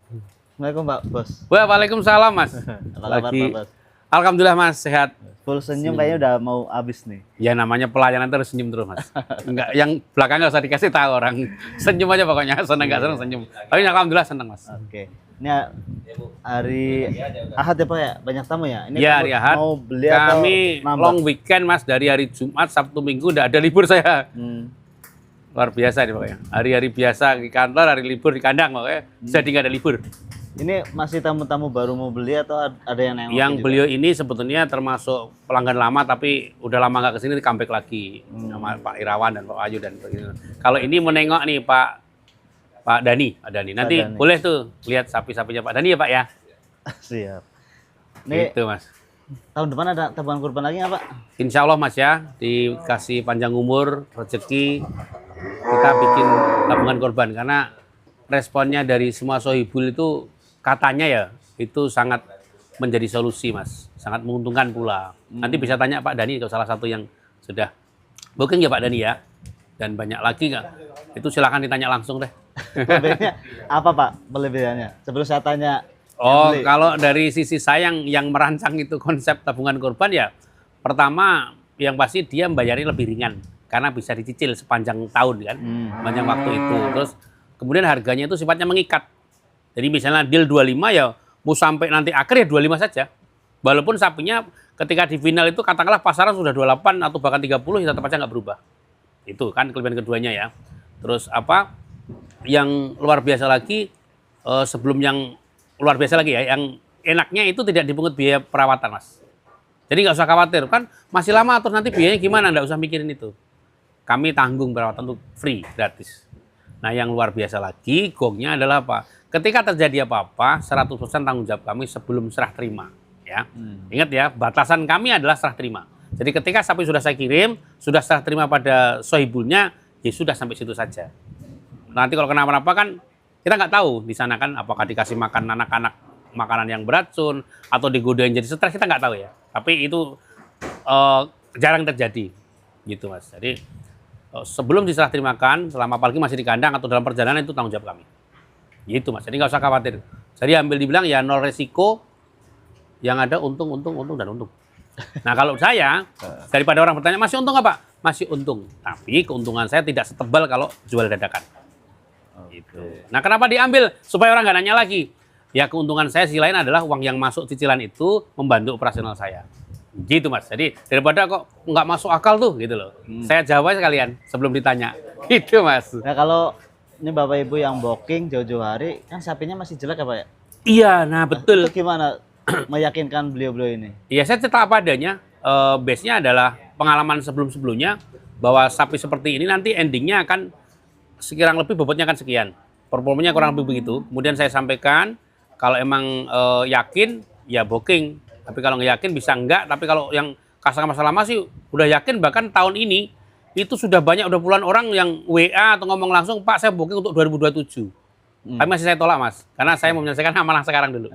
Assalamualaikum Pak Bos. Waalaikumsalam Mas. Apa kabar Pak Bos? Alhamdulillah Mas, sehat. Full senyum kayaknya udah mau habis nih. Ya namanya pelayanan terus senyum terus Mas. Enggak, yang belakang nggak usah dikasih tahu orang. Senyum aja pokoknya, senang nggak senang senyum. Tapi alhamdulillah senang Mas. Oke. Ini hari Ahad ya Pak ya? Banyak tamu ya? Ini Ya kamu hari Ahad. mau beli atau Kami nambah? long weekend Mas, dari hari Jumat, Sabtu, Minggu udah ada libur saya. Luar biasa nih pokoknya. Hari-hari biasa di kantor, hari libur di kandang pokoknya. Jadi nggak ada libur. Ini masih tamu-tamu baru mau beli atau ada yang nengok Yang juga? beliau ini sebetulnya termasuk pelanggan lama tapi udah lama nggak kesini, comeback lagi sama Pak Irawan dan Pak Ayu dan begitu. Kalau ini menengok nih Pak Dani, nanti Dani. boleh tuh lihat sapi-sapinya Pak Dani ya Pak ya. Siap. Ini Gitu Mas. tahun depan ada tabungan kurban lagi nggak Pak? Insya Allah Mas ya, dikasih panjang umur, rezeki, kita bikin tabungan korban karena responnya dari semua sohibul itu katanya ya itu sangat menjadi solusi Mas, sangat menguntungkan pula. Nanti bisa tanya Pak Dani kalau salah satu yang sudah booking ya Pak Dani ya, dan banyak lagi nggak? Itu silakan ditanya langsung deh. Kelebihannya apa Pak pelebihannya? Sebelum saya tanya. Oh, yang beli. kalau dari sisi saya yang merancang itu konsep tabungan korban ya, pertama yang pasti dia membayarnya lebih ringan karena bisa dicicil sepanjang tahun kan, sepanjang waktu itu. Terus kemudian harganya itu sifatnya mengikat. Jadi misalnya deal 25 ya mau sampai nanti akhir ya 25 saja. Walaupun sapinya ketika di final itu katakanlah pasaran sudah 28 atau bahkan 30 ya tetap aja nggak berubah. Itu kan kelebihan keduanya ya. Terus apa yang luar biasa lagi sebelum yang luar biasa lagi ya, yang enaknya itu tidak dipungut biaya perawatan Mas. Jadi nggak usah khawatir kan masih lama terus nanti biayanya gimana, nggak usah mikirin itu. Kami tanggung perawatan untuk free, gratis. Nah yang luar biasa lagi gongnya adalah apa? Ketika terjadi apa-apa 100% tanggung jawab kami sebelum serah terima. Ya. Ingat ya, batasan kami adalah serah terima. Jadi ketika sapi sudah saya kirim, sudah serah terima pada sohibulnya, ya sudah sampai situ saja. Nanti kalau kenapa-napa kan kita nggak tahu di sana kan apakah dikasih makan anak-anak makanan yang beracun atau digodain jadi stres, kita nggak tahu ya. Tapi itu jarang terjadi gitu Mas. Jadi sebelum diserah terimakan, selama apalagi masih di kandang atau dalam perjalanan itu tanggung jawab kami. Gitu Mas. Jadi nggak usah khawatir. Jadi ambil dibilang ya nol resiko, yang ada untung dan untung. Nah kalau saya daripada orang bertanya masih untung nggak Pak? Masih untung. Tapi keuntungan saya tidak setebal kalau jual dadakan. Gitu. Nah kenapa diambil? Supaya orang nggak nanya lagi. Ya keuntungan saya sisi lain adalah uang yang masuk cicilan itu membantu operasional saya. Gitu Mas. Jadi daripada kok nggak masuk akal tuh gitu loh. Saya jawab sekalian sebelum ditanya. Gitu Mas. Nah kalau ini Bapak Ibu yang booking jauh-jauh hari, kan sapinya masih jelek ya Pak ya? Iya, nah betul. Itu gimana meyakinkan beliau-beliau ini? Iya saya cerita apa adanya. Base-nya adalah pengalaman sebelum-sebelumnya bahwa sapi seperti ini nanti endingnya akan sekirang lebih bobotnya akan sekian. Performanya kurang lebih begitu. Kemudian saya sampaikan kalau emang yakin ya booking. Tapi kalau nggak yakin bisa enggak. Tapi kalau yang customer lama sih udah yakin bahkan tahun ini itu sudah banyak, udah puluhan orang yang WA atau ngomong langsung, Pak saya booking untuk 2027. Tapi masih saya tolak Mas, karena saya mau menyelesaikan amanah sekarang dulu.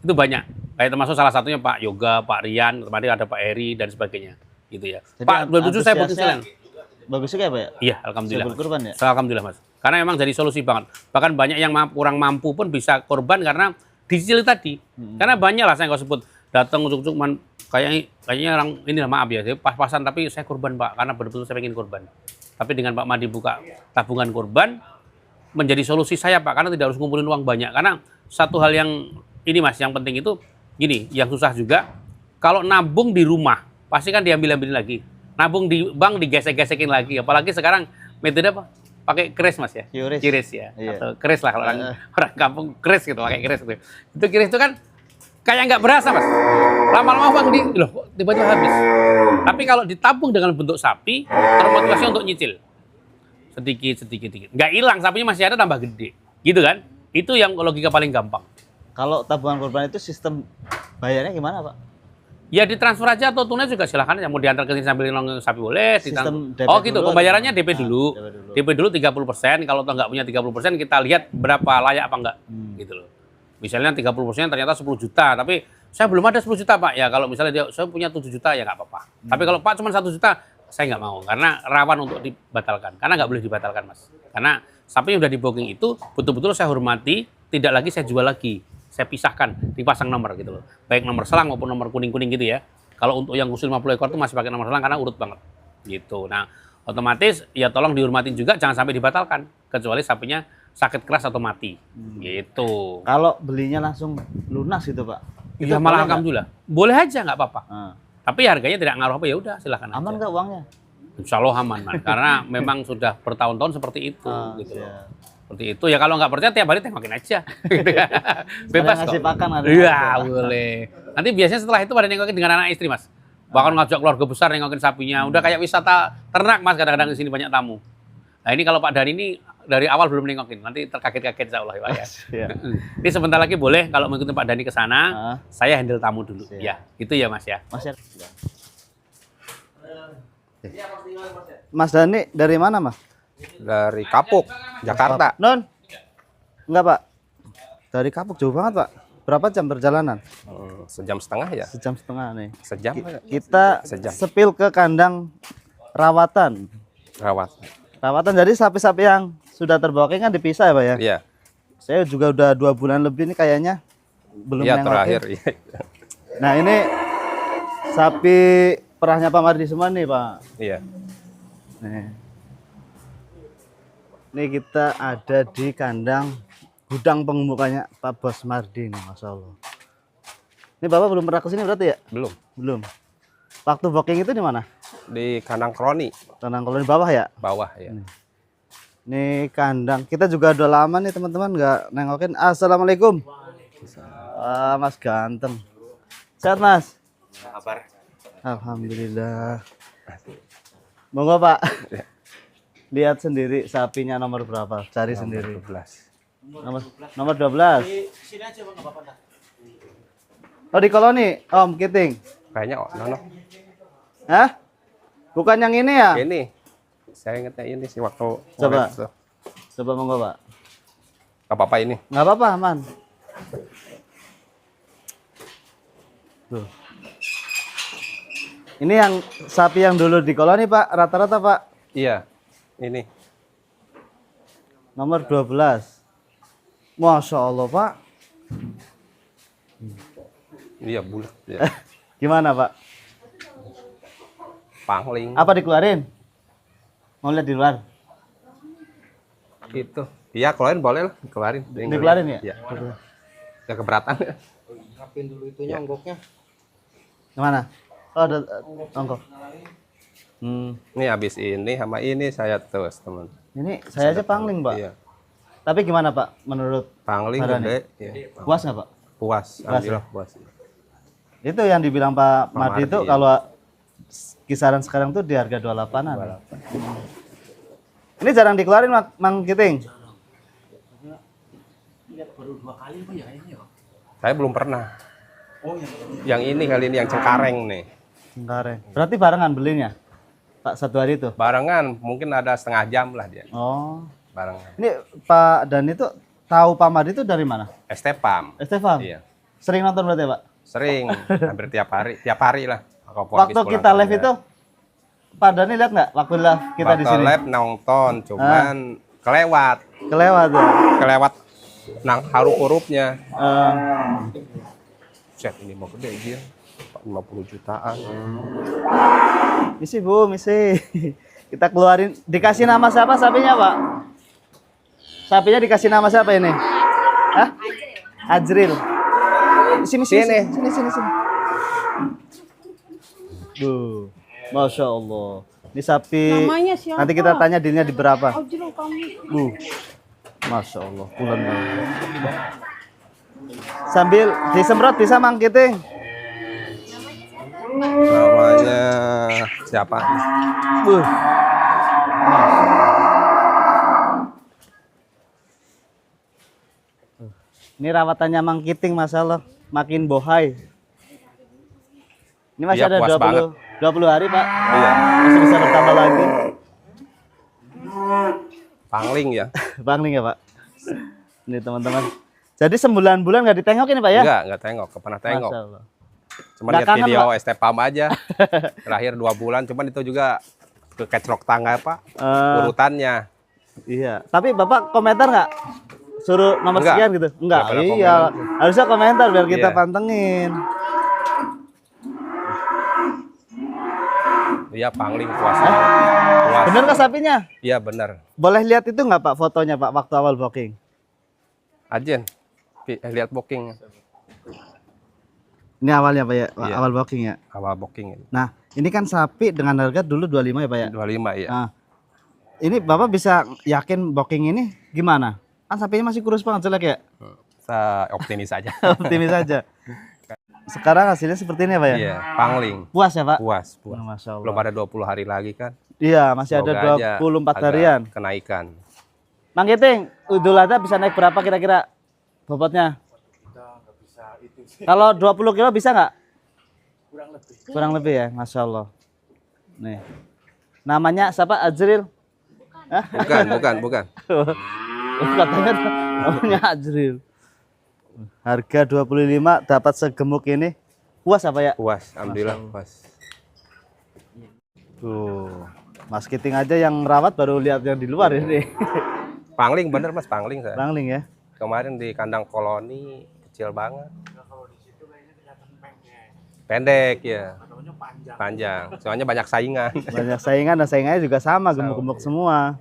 Itu banyak, kayak termasuk salah satunya Pak Yoga, Pak Rian, kemarin ada Pak Eri dan sebagainya. Gitu ya. Jadi Pak 2027 saya booking sekalian. Bagus juga ya Pak ya? Iya, alhamdulillah. Siap berkorban ya? Alhamdulillah Mas. Karena memang jadi solusi banget. Bahkan banyak yang kurang mampu pun bisa korban karena dicicil tadi. Karena banyak lah saya nggak sebut datang ujuk-ujuk kayaknya orang ini lah maaf ya, saya pas-pasan tapi saya korban Pak karena betul-betul saya ingin korban. Tapi dengan Pak Madi buka tabungan korban menjadi solusi saya Pak karena tidak harus ngumpulin uang banyak. Karena satu hal yang ini Mas yang penting itu gini, yang susah juga kalau nabung di rumah pasti kan diambil-ambilin lagi. Nabung di bank digesek-gesekin lagi. Apalagi sekarang metode apa? Pakai kris Mas ya. Kiris ya. Iya. Atau kris lah kalau orang kampung kris gitu, pakai kris gitu. Itu kris itu kan kayak nggak berasa Mas. Lama-lama uang loh tiba-tiba habis. Tapi kalau ditabung dengan bentuk sapi, termotivasi untuk nyicil. Sedikit. Nggak hilang, sapinya masih ada tambah gede. Gitu kan? Itu yang logika paling gampang. Kalau tabungan korban itu sistem bayarnya gimana Pak? Ya ditransfer aja atau tunai juga silahkan. Yang mau diantar ke sini sambil nongkrong sapi boleh. Sistem DP oh gitu, dulu pembayarannya atau- DP dulu. DP dulu 30%. Kalau nggak punya 30%, kita lihat berapa layak apa enggak. Gitu loh. Misalnya 30% ternyata 10 juta, tapi saya belum ada 10 juta Pak. Ya kalau misalnya dia, saya punya 7 juta ya nggak apa-apa. Tapi kalau Pak cuma 1 juta, saya nggak mau. Karena rawan untuk dibatalkan. Karena nggak boleh dibatalkan Mas. Karena sapi yang udah di booking itu betul-betul saya hormati tidak lagi saya jual lagi. Saya pisahkan, dipasang nomor gitu loh. Baik nomor selang maupun nomor kuning-kuning gitu ya. Kalau untuk yang khusus 50 ekor itu masih pakai nomor selang karena urut banget. Gitu. Nah, otomatis ya tolong dihormatin juga, jangan sampai dibatalkan. Kecuali sapinya sakit keras atau mati. Gitu. Kalau belinya langsung lunas gitu Pak? Iya Itu malah boleh nggak? alhamdulillah. Boleh aja nggak apa-apa. Ah. Tapi harganya tidak ngaruh apa, ya udah silakan aja. Aman nggak uangnya? Insya Allah aman, Man. Karena memang sudah bertahun-tahun seperti itu. Ah, Gitu loh. siap. Seperti itu ya, kalau nggak percaya tiap hari tengokin aja. Gitu kan. Bebas Ada kok. ngasih pakan, ada Iya ngasih. boleh. Nanti biasanya setelah itu pada nengokin dengan anak istri Mas. Bahkan ngajak keluarga besar nengokin sapinya. Udah kayak wisata ternak Mas, kadang-kadang di sini banyak tamu. Nah ini kalau Pak Dhani ini dari awal belum nengokin, nanti terkaget-kaget insya Allah ya Pak ya. Iya. Ini sebentar lagi boleh kalau mengikuti Pak Dhani ke sana, Ah. saya handle tamu dulu. Siap. Ya, gitu ya Mas ya. Mas ya. Mas Dhani dari mana Mas? Dari Kapuk, Jakarta. Non? Enggak Pak. Dari Kapuk jauh banget Pak. Berapa jam perjalanan? Sejam setengah ya? Sejam setengah nih. Sejam Kita Sejam. sepil ke kandang rawatan. rawat. Rawatan jadi sapi-sapi yang sudah terboking kan dipisah ya Pak ya? Iya, Saya juga udah 2 bulan lebih nih kayaknya belum iya nengokin. terakhir. Iya. Nah ini sapi perahnya Pak Mardi semua nih Pak. Iya. Nih. Ini kita ada di kandang gudang pengemukannya Pak Bos Mardi nih, Masya Allah. Ini Bapak belum pernah kesini berarti ya? Belum. Belum. Waktu booking itu di mana? Di kandang Kroni, Kandang koloni bawah ya? bawah ya. Ini kandang. Kita juga udah lama nih teman-teman nggak nengokin. Assalamualaikum. Mas ganteng. Sehat Mas? Kabar? Alhamdulillah. Monggo Pak. Lihat sendiri sapinya nomor berapa, cari sendiri. 12. Nomor 12. Oh di koloni, Om Kiting. Kayaknya Nono. Hah? Bukan yang ini ya? Ini. Saya ingatnya ini sih waktu Coba. itu. Coba monggo Pak. Gak apa-apa ini. Nggak apa-apa, aman. Tuh. Ini yang sapi yang dulu di koloni Pak, rata-rata Pak. Iya. Ini. Nomor 12. Masya Allah Pak. Iya bulat ya. Gimana Pak? Pangling. Apa dikeluarin? Mau lihat di luar? Itu. Iya, keluarin boleh lah, dikeluarin. Dikeluarin ya? Iya. Ya keberatan. Rapin dulu itunya onggoknya. Gimana? Oh ada ongkok. Ini habis ini sama ini saya terus, teman. Ini saya aja pangling Pak. Iya. Tapi gimana Pak? Menurut Pangling Barang gede. Iya. puas nggak Pak? Puas, alhamdulillah puas. Itu yang dibilang Pak Mardi itu Mardi, ya. kalau kisaran sekarang tuh di harga 28-an. Ini jarang dikeluarin Mang Kiting. Saya belum pernah. Yang ini kali ini yang Cengkareng nih. Cengkareng. Berarti barengan belinya? Pak satu hari itu? Barengan mungkin ada setengah jam lah dia. Oh. Barengan. Ini Pak Dan itu tahu Pak Mardi itu dari mana? Estepam. Estefan? Iya. Sering nonton berarti ya Pak? Sering, hampir tiap hari lah. Kalau Waktu habis kita pulang live kerja. itu Pak Dani lihat nggak waktu live kita di Waktu sini? live nonton, cuman kelewat Kelewat ya. nang haru hurufnya. Eh, Set ini mau gede dia. 50 jutaan. misi Bu, misi. Kita keluarin. Dikasih nama siapa sapinya Pak? Sapinya dikasih nama siapa ini? Hah? Ajril. Sini. Duh, Masya Allah. Ini sapi. Namanya siapa? Nanti kita tanya dirinya di berapa. Ajrul kamu. Masya Allah, bulan banget. Sambil disemprot bisa Mang Kiting. Namanya siapa? Buh. Ini rawatannya Mang Kiting masalah makin bohai. Ini masih Iya, ada puas banget. 20 hari Pak. Iya, Masih bisa bertambah lagi. pangling ya. Bangling ya Pak. Ini teman-teman. Jadi sembulan-bulan nggak ditengokin Pak ya? Enggak tengok, pernah tengok. Masya Allah. Cuman Nggak lihat kangen, video Pak? Estepam aja. Terakhir 2 bulan, cuman itu juga kekecrok tangga Pak. Eh, Urutannya. iya. Tapi Bapak komentar nggak suruh nomor Enggak. sekian gitu? Enggak. Nggak pernah Iya, komen. harusnya komentar biar kita Iya. pantengin. Iya, pangling puas. Puas. Bener nggak sapinya? Iya, benar. Boleh lihat itu nggak Pak fotonya Pak waktu awal booking? Ajen. Lihat booking. Ini awalnya Pak ya, Pak, Iya. awal booking ya. Awal booking ini. Nah, ini kan sapi dengan harga dulu 25 ya Pak ya. 25 ya. Nah, ini Bapak bisa yakin booking ini gimana? Kan sapinya masih kurus banget jelek ya. Saya optimis aja. Optimis aja. Sekarang hasilnya seperti ini ya Pak ya. Iya, pangling. Puas ya Pak? Puas, puas. Oh, Masya Allah. Belum ada 20 hari lagi kan. Iya, masih ada Semoga aja 24 agak harian. Kenaikan. Mang Giting, Idul Adha bisa naik berapa kira-kira bobotnya? Kalau 20 kilo bisa nggak? Kurang lebih ya, Masya Allah. Nih, namanya siapa? Azril? Hah? Bukan. Katanya namanya Azril. Harga 25 dapat segemuk ini. Puas apa ya? Puas, alhamdulillah puas. Tuh, Mas Giting aja yang merawat baru lihat yang di luar ini. Pangling bener Mas, pangling saya. Bangling ya. Kemarin di kandang koloni kecil banget. Pendek ya. Panjang. Soalnya banyak saingan. Banyak saingan dan saingannya juga sama, gemuk-gemuk semua.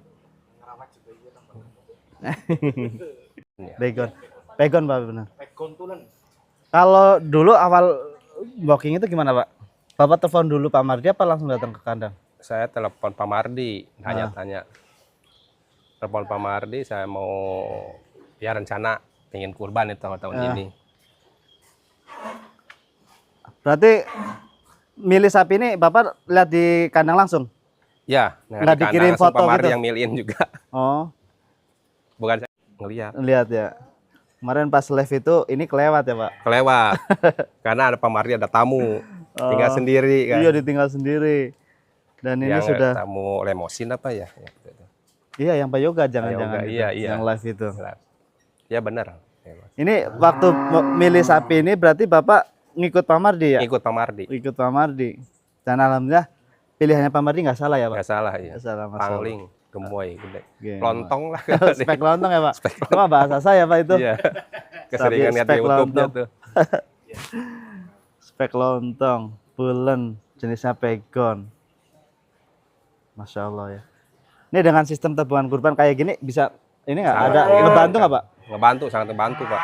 Pegon. Pegon Pak benar. Kalau dulu awal booking itu gimana Pak? Bapak telepon dulu Pak Mardi apa langsung datang ke kandang? Saya telepon Pak Mardi, tanya-tanya. Telepon Pak Mardi, saya mau ya rencana pengen kurban itu tahun ini. Berarti milih sapi ini Bapak lihat di kandang langsung? Ya, Nggak di kandang dikirim langsung foto Pak Mardi gitu? yang milihin juga. Oh, Bukan saya ngeliat. lihat ya. Kemarin pas live itu ini kelewat ya Pak? Kelewat. Karena ada Pak Mardi ada tamu. Tinggal sendiri kan. Iya ditinggal sendiri. Dan ini Yang sudah, tamu lemosin apa ya? iya yang Pak Yoga jangan-jangan Yoga, itu, iya. yang live itu. Ya benar. Ini waktu milih sapi ini berarti Bapak ngikut Pak Mardi ya? Ikut Pak Mardi. Ikut Pak Mardi. Dan alhamdulillah pilihannya Pak Mardi nggak salah ya Pak? Nggak salah ya. Nggak salah, Mas. Pangling, gemoy, gede. Oke. Lontong lah. Spek lontong ya Pak? Itu mah bahasa saya Pak itu. Iya. Keseringan lihat di spek YouTube-nya lontong. tuh. Spek lontong, pulen, jenisnya pegon. Masya Allah ya. Ini dengan sistem tabungan kurban kayak gini bisa, ini nggak ada ngebantu nggak Pak? Ngebantu, sangat ngebantu Pak.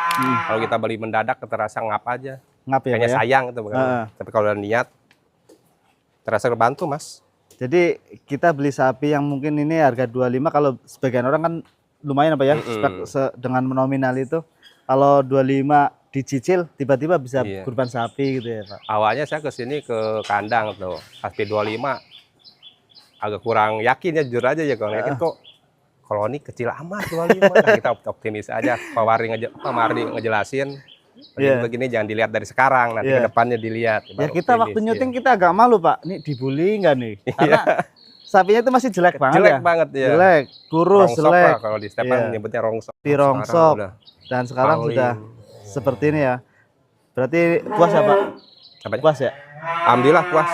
Kalau kita beli mendadak terasa ngap aja. Ngap ya Pak Kayaknya ya? sayang itu bukan. Tapi kalau udah niat terasa ngebantu Mas. Jadi kita beli sapi yang mungkin ini harga 25, kalau sebagian orang kan lumayan apa ya, dengan nominal itu. Kalau 25 dicicil tiba-tiba bisa Iya. kurban sapi gitu ya Pak. Awalnya saya ke sini ke kandang tuh, sapi 25 agak kurang yakin ya, jujur aja ya, kurang yakin kok koloni kecil amat 25. Nah, kita optimis aja. Pak Mardi ngejelasin begini jangan dilihat dari sekarang, nanti ke depannya dilihat. Ya Baru kita optimis, waktu nyuting kita agak malu Pak, nih dibully nggak nih? Karena sapinya itu masih jelek banget jelek ya. banget ya. Jelek, kurus, Rongsok jelek. lah, kalau di Stepan Iya. nyebutnya rongsok. Pirongsok. Udah Dan sekarang pangling. sudah seperti ini ya. Berarti puas ya Pak? Apanya? Puas ya? Alhamdulillah puas.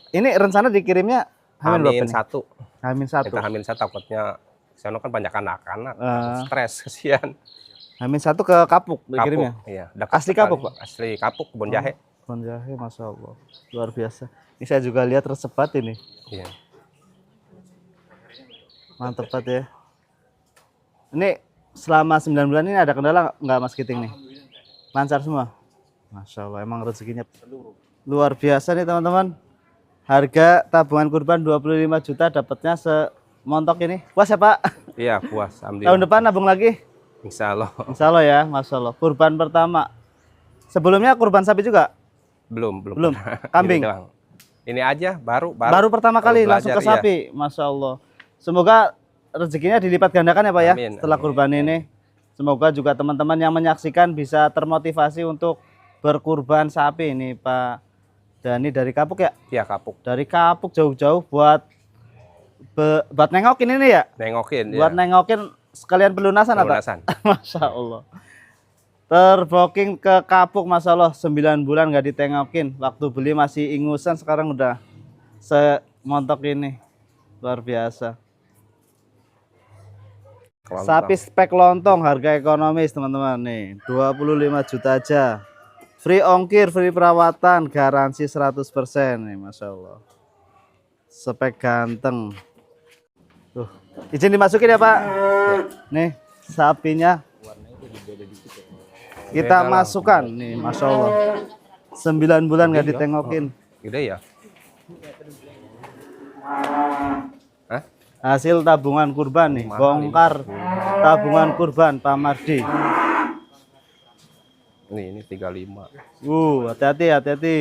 Ini rencana dikirimnya Hamin berapa Hamin nih? 1. Hamin 1. Kita Hamin 1 takutnya sono kan banyak anak-anak, Ah. stres kesian. Hamin 1 ke Kapuk dikirimnya. Kapuk, iya. Dekat Asli sekali. Kapuk, Pak? Asli Kapuk, kebun jahe. Kebun jahe, Masya Allah. Luar biasa. Ini saya juga lihat resepat ini. Iya. Mantep banget ya. Ini selama 9 bulan ini ada kendala nggak Mas Giting nih? Lancar semua? Masya Allah, emang rezekinya luar biasa nih teman-teman. Harga tabungan kurban 25 juta dapatnya semontok ini. Puas ya Pak? Iya, puas. Tahun Alhamdulillah. depan nabung lagi? Insya Allah. Insya Allah ya, Masya Allah. Kurban pertama. Sebelumnya kurban sapi juga? Belum. Belum. Kambing? Ini doang. Ini aja Baru pertama kali baru langsung ke belajar, sapi. Masya Allah. Semoga rezekinya dilipat gandakan ya Pak ya, Amin, setelah amin. kurban ini. Semoga juga teman-teman yang menyaksikan bisa termotivasi untuk berkurban sapi ini Pak Dani dari Kapuk ya? Iya, Kapuk. Dari Kapuk jauh-jauh buat nengokin ini ya? Nengokin. Buat ya. nengokin sekalian pelunasan atau? Pelunasan. Masya Allah. Terbooking ke Kapuk, Masya Allah, 9 bulan nggak ditengokin. Waktu beli masih ingusan, sekarang udah semontok ini. Luar biasa. Sapi spek lontong harga ekonomis teman-teman nih, 25 juta aja. Free ongkir, free perawatan, garansi 100% nih, Masya Allah. Spek ganteng. Tuh, izin dimasukin ya Pak. Nih, sapinya. Kita masukkan nih, Masya Allah. 9 bulan nggak ditengokin. Gede ya? Hah? Hasil tabungan kurban nih, bongkar tabungan kurban Pak Mardi. Ini 35. Hati-hati, hati-hati.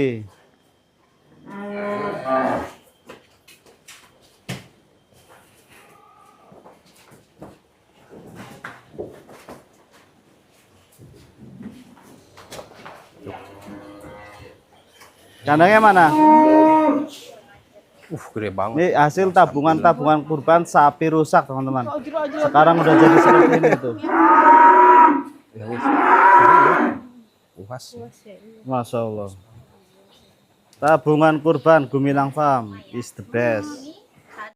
Kandangnya mana? Gede banget. Ini hasil tabungan kurban sapi rusak teman-teman. Sekarang udah jadi seperti ini tuh. Luas. Masya Allah. Tabungan kurban Gumilang Farm is the best.